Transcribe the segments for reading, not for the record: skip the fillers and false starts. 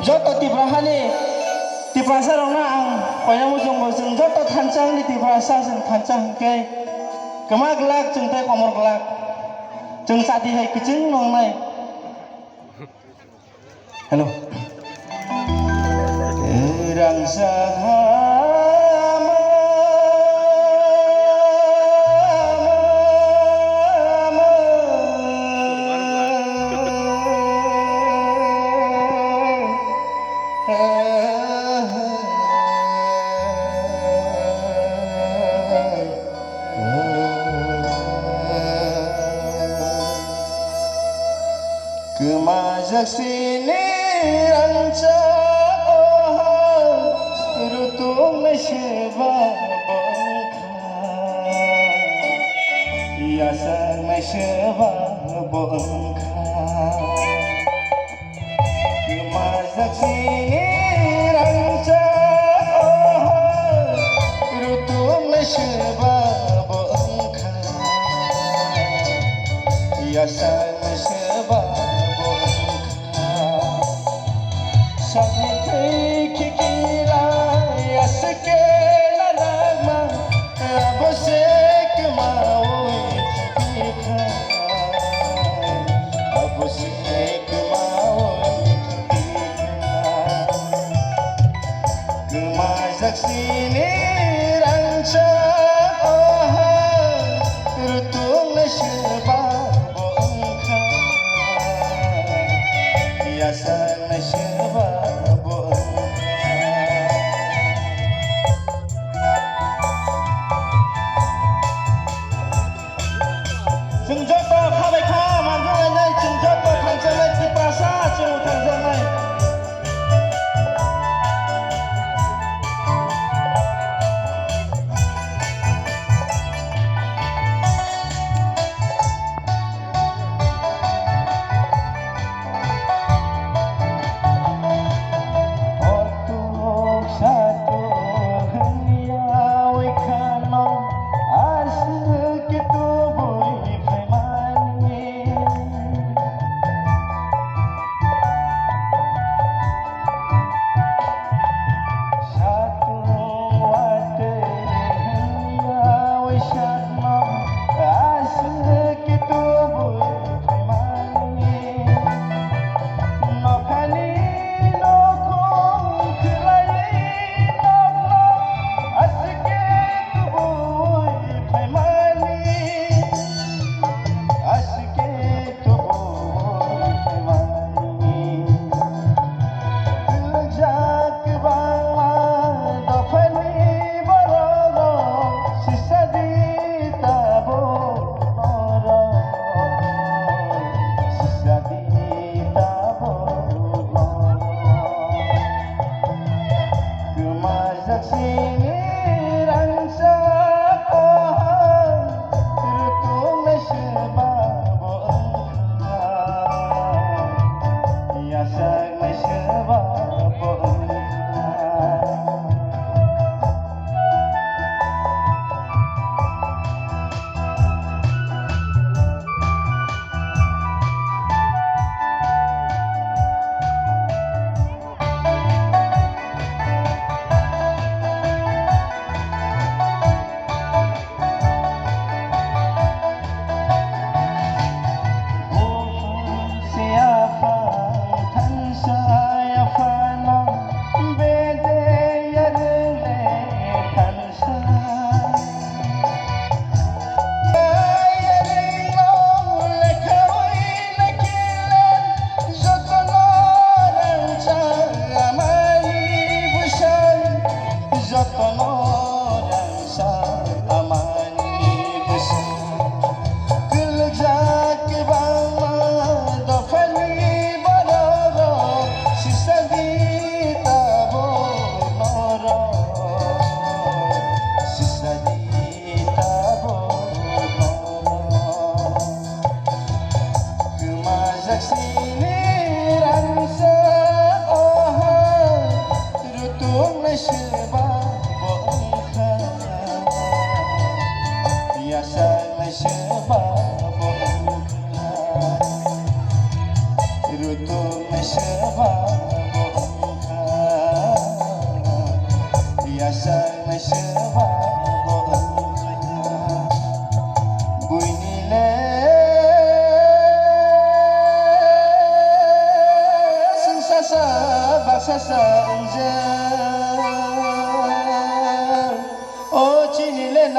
joto tibrahani tibrasa rona ang koyang ujung bojeng joto thancang ni tibrasa jeng thancang ke kema gelak jeng teh komor gelak jeng sadi hai kejeng nong nai halo terang sahama kemajak sini rancak rutung mesyebah bongkar ia sang mesyebah bongkar kemajak sini rancak rutung mesyebah bongkar ia sang mesyebah Sakit kikila ya sekela nama abosek mau tika abosek mau tika kemajak sini rancak rutung nasyebah bongkar biasa nasyebah Jeng joto kabai ka manjung nai jeng joto thancang nai tiprasa jeng thancang nai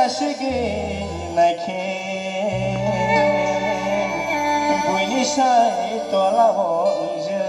लासिगे नायखे बयनिसाय तलाबजों